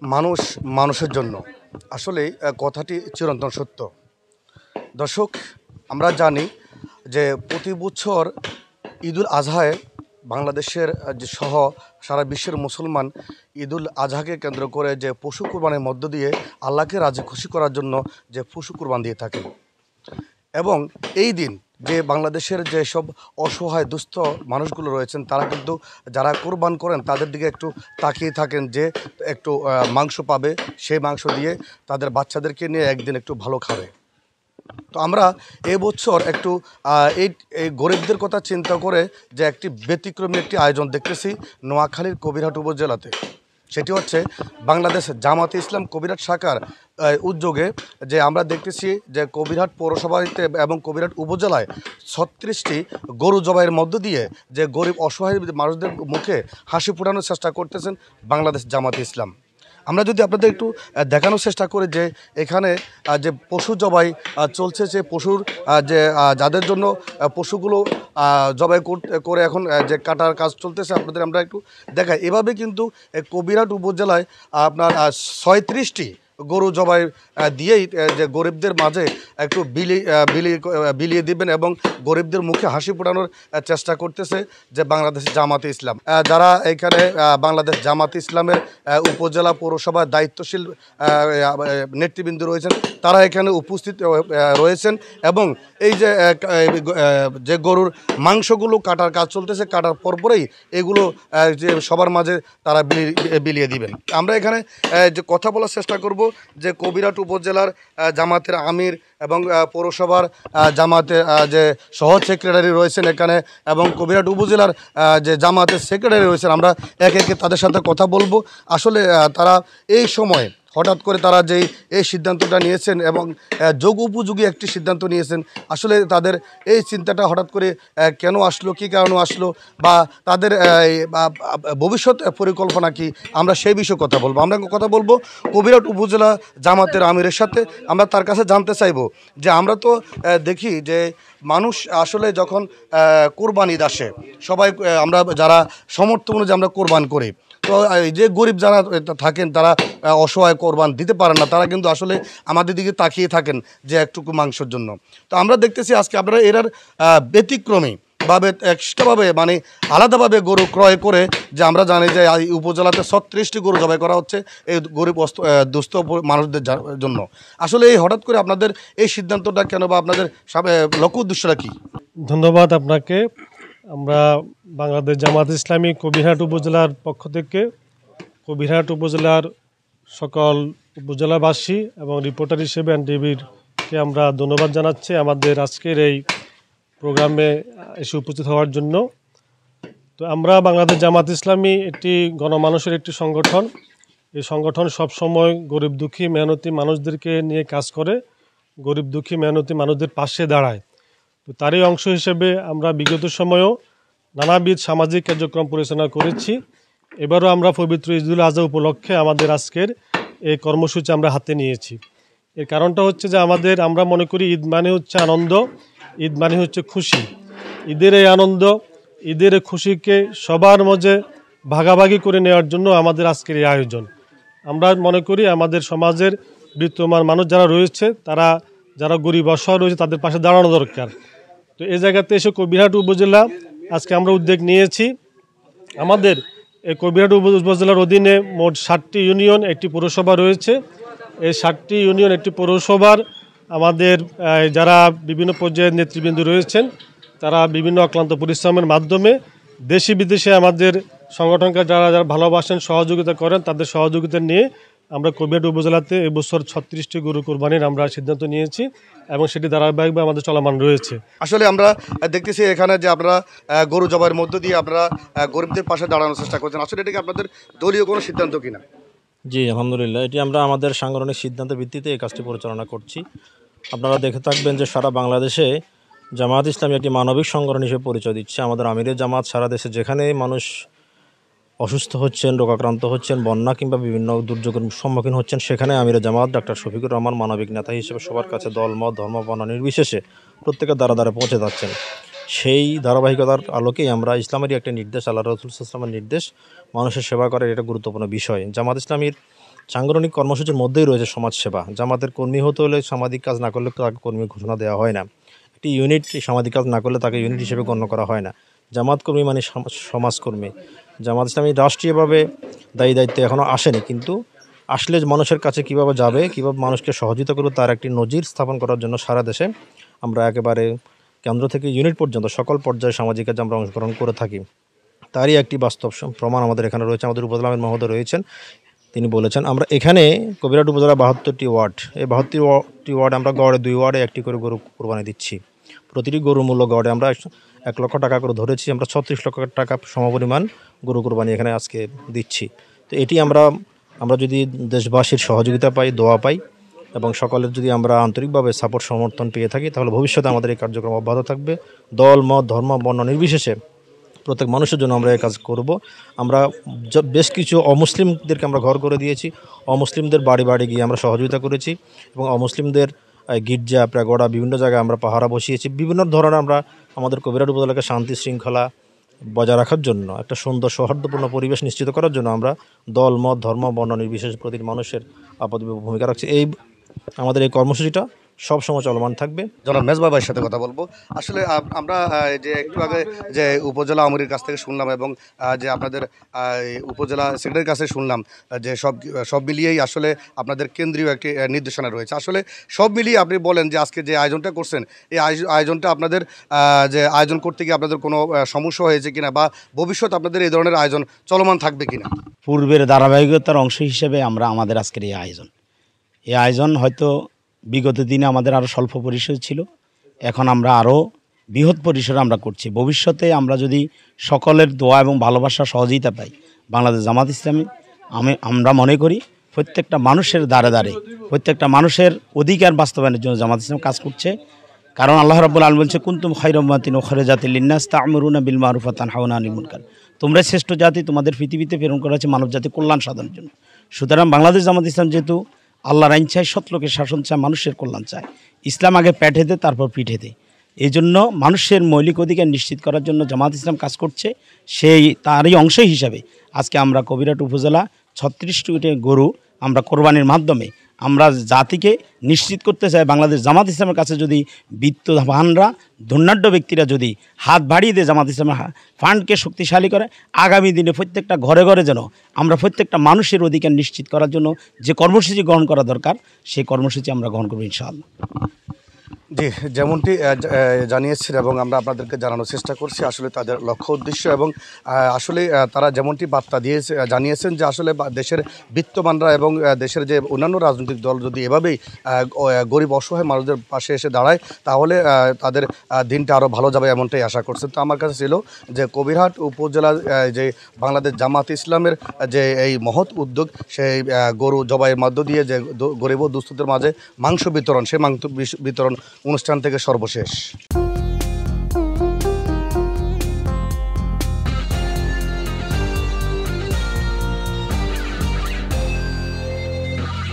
মানুষ মানুষের জন্য আসলে কথাটি চিরন্তন সত্য। দর্শক, আমরা জানি যে প্রতি বছর ঈদুল আজহায় বাংলাদেশের যে সহ সারা বিশ্বের মুসলমান ঈদুল আজহাকে কেন্দ্র করে যে পশু কুরবানির মধ্য দিয়ে আল্লাহকে রাজি খুশি করার জন্য যে পশু কুরবান দিয়ে থাকেন। এবং এই দিন যে বাংলাদেশের যেসব অসহায় দুস্থ মানুষগুলো রয়েছেন তারা কিন্তু যারা কোরবান করেন তাদের দিকে একটু তাকিয়ে থাকেন যে একটু মাংস পাবে, সেই মাংস দিয়ে তাদের বাচ্চাদেরকে নিয়ে একদিন একটু ভালো খাবে। তো আমরা এবছর একটু এই এই গরিবদের কথা চিন্তা করে যে একটি ব্যতিক্রমী একটি আয়োজন দেখতেছি নোয়াখালীর কবিরহাট উপজেলাতে। সেটি হচ্ছে বাংলাদেশ জামাতে ইসলাম কবিরহাট শাখার উদ্যোগে যে আমরা দেখতেছি যে কবিরহাট পৌরসভাতে এবং কবিরহাট উপজেলায় ৩৬টি গরু জবাইয়ের মধ্য দিয়ে যে গরিব অসহায় মানুষদের মুখে হাসি ফোটানোর চেষ্টা করতেছেন বাংলাদেশ জামাতে ইসলাম। আমরা যদি আপনাদের একটু দেখানোর চেষ্টা করি যে এখানে যে পশু জবাই চলছে, যে পশুর যে যাদের জন্য পশুগুলো জবাই করে এখন যে কাটার কাজ চলতেছে আপনাদের আমরা একটু দেখাই। এভাবে কিন্তু কবিরহাট উপজেলায় আপনার ৩৬টি গরু জবাই দিয়েই যে গরিবদের মাঝে একটু বিলিয়ে দিবেন এবং গরিবদের মুখে হাসি ফোটানোর চেষ্টা করতেছে যে বাংলাদেশ জামাতে ইসলাম। যারা এখানে বাংলাদেশ জামাতে ইসলামের উপজেলা পৌরসভার দায়িত্বশীল নেতৃবৃন্দ রয়েছেন তারা এখানে উপস্থিত রয়েছেন এবং এই যে গরুর মাংসগুলো কাটার কাজ চলতেছে, কাটার পরপরেই এগুলো যে সবার মাঝে তারা বিলিয়ে দিবেন। আমরা এখানে যে কথা বলার চেষ্টা করব যে কবিরহাট উপজেলার জামাতের আমির এবং পৌরসভার জামাতের যে সহ সেক্রেটারি রয়েছেন এখানে এবং কবিরহাট উপজেলার যে জামাতের সেক্রেটারি রয়েছেন, আমরা একে একে তাদের সাথে কথা বলবো। আসলে তারা এই সময় হঠাৎ করে তারা যেই এই সিদ্ধান্তটা নিয়েছেন এবং যোগ উপযোগী একটি সিদ্ধান্ত নিয়েছেন, আসলে তাদের এই চিন্তাটা হঠাৎ করে কেন আসলো, কী কারণে আসলো বা তাদের ভবিষ্যৎ পরিকল্পনা কি, আমরা সেই বিষয়ে কথা বলবো। আমরা কথা বলবো কবিরহাট উপজেলা জামাতের আমিরের সাথে। আমরা তার কাছে জানতে চাইবো যে আমরা তো দেখি যে মানুষ আসলে যখন কোরবান ঈদ আসে সবাই আমরা যারা সমর্থ অনুযায়ী আমরা কোরবান করি, তো যে গরিব যারা থাকেন তারা অসহায় কোরবান দিতে পারেন না, তারা কিন্তু আসলে আমাদের দিকে তাকিয়ে থাকেন যে একটুকু মাংসের জন্য। তো আমরা দেখতেছি আজকে আপনারা এরার ব্যতিক্রমী ভাবে এক্সট্রাভাবে মানে আলাদাভাবে গরু ক্রয় করে, যে আমরা জানি যে উপজেলাতে ৩৬টি গরু জবাই করা হচ্ছে এই গরিব দুস্থ মানুষদের জন্য। আসলে এই হঠাৎ করে আপনাদের এই সিদ্ধান্তটা কেন বা আপনাদের লক্ষ্য উদ্দেশ্যটা কী? ধন্যবাদ আপনাকে। আমরা বাংলাদেশ জামাত ইসলামী কবিরহাট উপজেলার পক্ষ থেকে কবিরহাট উপজেলার সকল উপজেলাবাসী এবং রিপোর্টার হিসেবে এনটিভিকে আমরা ধন্যবাদ জানাচ্ছি আমাদের আজকের এই প্রোগ্রামে এসে উপস্থিত হওয়ার জন্য। তো আমরা বাংলাদেশ জামাত ইসলামী একটি গণমানুষের একটি সংগঠন। এই সংগঠন সবসময় গরিব দুঃখী মেহনতি মানুষদেরকে নিয়ে কাজ করে, গরিব দুঃখী মেহনতি মানুষদের পাশে দাঁড়ায়। তো তারই অংশ হিসেবে আমরা বিগত সময়েও নানাবিধ সামাজিক কার্যক্রম পরিচালনা করেছি। এবারও আমরা পবিত্র ঈদুল আজহা উপলক্ষে আমাদের আজকের এই কর্মসূচি আমরা হাতে নিয়েছি। এর কারণটা হচ্ছে যে আমরা মনে করি ঈদ মানে হচ্ছে আনন্দ, ঈদ মানে হচ্ছে খুশি। ঈদের এই আনন্দ, ঈদের এই খুশিকে সবার মাঝে ভাগাভাগি করে নেওয়ার জন্য আমাদের আজকের এই আয়োজন। আমরা মনে করি আমাদের সমাজের বিত্তমান মানুষ যারা রয়েছে, যারা গরিব অসহায় রয়েছে তাদের পাশে দাঁড়ানো দরকার। তো এই জায়গাতে এসে কবিরহাট উপজেলা আজকে আমরা উদ্যোগ নিয়েছি। আমাদের এই কবিরহাট উপজেলার অধীনে মোট 7টি ইউনিয়ন, একটি পৌরসভা রয়েছে। এই 7টি ইউনিয়ন, একটি পৌরসভার আমাদের যারা বিভিন্ন পর্যায়ের নেতৃবৃন্দ রয়েছেন তারা বিভিন্ন অক্লান্ত পরিশ্রমের মাধ্যমে দেশি বিদেশে আমাদের সংগঠনকে যারা ভালোবাসেন, সহযোগিতা করেন, তাদের সহযোগিতা নিয়ে আমরা কবিরহাট উপজেলাতে এবছর 36টি গরু কোরবানির আমরা সিদ্ধান্ত নিয়েছি এবং সেটি ধারাবাহিকভাবে আমাদের চলমান রয়েছে। আসলে আমরা দেখতেছি এখানে যে আপনারা গরু জবাইয়ের মধ্য দিয়ে আপনারা গরিবদের পাশে দাঁড়ানোর চেষ্টা করছেন। আসলে এটা কি আপনাদের দলীয় কোনো সিদ্ধান্ত কিনা? জি, আলহামদুলিল্লাহ, এটি আমরা আমাদের সাংগঠনিক সিদ্ধান্তের ভিত্তিতে এই কাজটি পরিচালনা করছি। আপনারা দেখে থাকবেন যে সারা বাংলাদেশে জামাত ইসলামী একটি মানবিক সংগঠন হিসেবে পরিচয় দিচ্ছে। আমাদের আমিরের জামাত সারা দেশে যেখানে মানুষ অসুস্থ হচ্ছেন, রোগাক্রান্ত হচ্ছেন, বন্যা কিংবা বিভিন্ন দুর্যোগের সম্মুখীন হচ্ছেন, সেখানে আমিরের জামাত ডক্টর শফিকুর রহমান মানবিক নেতা হিসেবে সবার কাছে দল মত ধর্ম বর্ণ নির্বিশেষে প্রত্যেকের দ্বারা দ্বারা পৌঁছে যাচ্ছেন। সেই ধারাবাহিকতার আলোকেই আমরা ইসলামেরই একটা নির্দেশ, আল্লাহ রাসূল সাল্লাল্লাহু আলাইহি ওয়াসাল্লামের নির্দেশ, মানুষের সেবা করার এটা গুরুত্বপূর্ণ বিষয়। জামাত ইসলামীর সাংগঠনিক কর্মসূচির মধ্যেই রয়েছে সমাজসেবা। জামাতের কর্মী হতে হলে সামাজিক কাজ না করলে তাকে কর্মী ঘোষণা দেওয়া হয় না। একটি ইউনিট সামাজিক কাজ না করলে তাকে ইউনিট হিসেবে গণ্য করা হয় না। জামাত কর্মী মানে সমাজকর্মী। জামাত ইসলামী রাষ্ট্রীয়ভাবে দায়িত্বে এখনও আসেনি, কিন্তু আসলে মানুষের কাছে কীভাবে যাবে, কীভাবে মানুষকে সহযোগিতা করবে তার একটি নজির স্থাপন করার জন্য সারা দেশে আমরা একেবারে কেন্দ্র থেকে ইউনিট পর্যন্ত সকল পর্যায়ে সামাজিক কাজে আমরা অংশগ্রহণ করে থাকি। তারই একটি বাস্তব প্রমাণ আমাদের এখানে রয়েছে। আমাদের উপজেলা আমির মহোদয় রয়েছেন, তিনি বলেছেন আমরা এখানে কবিরহাট উপজেলা 72টি ওয়ার্ড, এই 72টি ওয়ার্ড আমরা গড়ে 2 ওয়ার্ডে একটি করে গরু কোরবানি দিচ্ছি। প্রতিটি গরুর মূল্য গড়ে আমরা 1 লক্ষ টাকা করে ধরেছি। আমরা 36 লক্ষ টাকা সমপরিমাণ গরু কোরবানি এখানে আজকে দিচ্ছি। তো এটি আমরা যদি দেশবাসীর সহযোগিতা পাই, দোয়া পাই এবং সকলের যদি আমরা আন্তরিকভাবে সাপোর্ট সমর্থন পেয়ে থাকি, তাহলে ভবিষ্যতে আমাদের এই কার্যক্রম অব্যাহত থাকবে। দল, মত, ধর্ম, বর্ণ নির্বিশেষে প্রত্যেক মানুষের জন্য আমরা এই কাজ করব। আমরা বেশ কিছু অমুসলিমদেরকে আমরা ঘর করে দিয়েছি, অমুসলিমদের বাড়ি বাড়ি গিয়ে আমরা সহযোগিতা করেছি এবং অমুসলিমদের গির্জা, প্রাগড়া বিভিন্ন জায়গায় আমরা পাহারা বসিয়েছি। বিভিন্ন ধরনের আমরা আমাদের কবিরহাট উপজেলাকে শান্তি শৃঙ্খলা বজায় রাখার জন্য, একটা সুন্দর সৌহার্দ্যপূর্ণ পরিবেশ নিশ্চিত করার জন্য আমরা দল, মত, ধর্ম, বর্ণ নির্বিশেষে প্রতিটি মানুষের ভূমিকা রাখছি। আমাদের এই কর্মসূচিটা সবসময় চলমান থাকবে। জনাব মেজবা ভাইয়ের সাথে কথা বলবো। আসলে আমরা যে একটু আগে যে উপজেলা আমিরের কাছ থেকে শুনলাম এবং যে আপনাদের উপজেলা সেক্রেটারির কাছে শুনলাম যে সব মিলিয়েই আসলে আপনাদের কেন্দ্রীয় একটি নির্দেশনা রয়েছে। আসলে সব মিলিয়ে আপনি বলেন যে আজকে যে আয়োজনটা করছেন, এই আয়োজনটা আপনাদের যে আয়োজন করতে গিয়ে আপনাদের কোনো সমস্যা হয়েছে কিনা, বা ভবিষ্যতে আপনাদের এই ধরনের আয়োজন চলমান থাকবে কিনা? পূর্বের ধারাবাহিকতার অংশ হিসেবে আমাদের আজকের এই আয়োজন হয়তো বিগত দিনে আমাদের আরও স্বল্প পরিসর ছিল, এখন আমরা আরও বৃহৎ পরিসরে আমরা করছি। ভবিষ্যতে আমরা যদি সকলের দোয়া এবং ভালোবাসা সহযোগিতা পাই, বাংলাদেশ জামাত ইসলামী আমরা মনে করি প্রত্যেকটা মানুষের দ্বারে দ্বারে প্রত্যেকটা মানুষের অধিকার বাস্তবায়নের জন্য জামাত ইসলাম কাজ করছে। কারণ আল্লাহ রাব্বুল আলামিন বলছে কুনতুম খায়রা উম্মাতিন উখরিজাতিল লিন্নাস তা'মুরুনা বিল মা'রুফ ওয়া তানহাউনা আনিল মুনকার। তোমরা শ্রেষ্ঠ জাতি, তোমাদের পৃথিবীতে প্রেরণ করা হয়েছে মানব জাতির কল্যাণ সাধনের জন্য। সুতরাং বাংলাদেশ জামাত ইসলাম যেহেতু আল্লাহর আইন চায়, সৎ লোকের শাসন চায়, মানুষের কল্যাণ চায়, ইসলাম আগে পেটে দেয় তারপর পিঠে দেয়, এই জন্য মানুষের মৌলিক অধিকার নিশ্চিত করার জন্য জামাত ইসলাম কাজ করছে। তারই অংশ হিসাবে আজকে আমরা কবিরহাট উপজেলা 36টি গরু আমরা কোরবানির মাধ্যমে আমরা জাতিকে নিশ্চিত করতে চাই, বাংলাদেশ জামাত ইসলামের কাছে যদি বিত্তবানরা, ধনাঢ্য ব্যক্তিরা যদি হাত বাড়িয়ে দিয়ে জামাত ইসলামের ফান্ডকে শক্তিশালী করে, আগামী দিনে প্রত্যেকটা ঘরে ঘরে যেন আমরা প্রত্যেকটা মানুষের অধিকার নিশ্চিত করার জন্য যে কর্মসূচি গ্রহণ করা দরকার, সেই কর্মসূচি আমরা গ্রহণ করব ইনশাআল্লাহ। জি, যেমনটি জানিয়েছেন এবং আমরা আপনাদেরকে জানানোর চেষ্টা করছি আসলে তাদের লক্ষ্য উদ্দেশ্য, এবং আসলে তারা যেমনটি বার্তা জানিয়েছেন যে আসলে দেশের বিত্তবানরা এবং দেশের যে অন্যান্য রাজনৈতিক দল যদি এভাবেই গরিব অসহায় মানুষদের পাশে এসে দাঁড়ায়, তাহলে তাদের দিনটা আরও ভালো যাবে এমনটাই আশা করছেন। তো আমার কাছে ছিল যে কবিরহাট উপজেলা যে বাংলাদেশ জামাত ইসলামের যে এই মহৎ উদ্যোগ, সেই গরু জবাইয়ের মধ্য দিয়ে যে গরিব ও দুস্থদের মাঝে মাংস বিতরণ, সেই মাংস বিতরণ অনুষ্ঠান থেকে সর্বশেষ।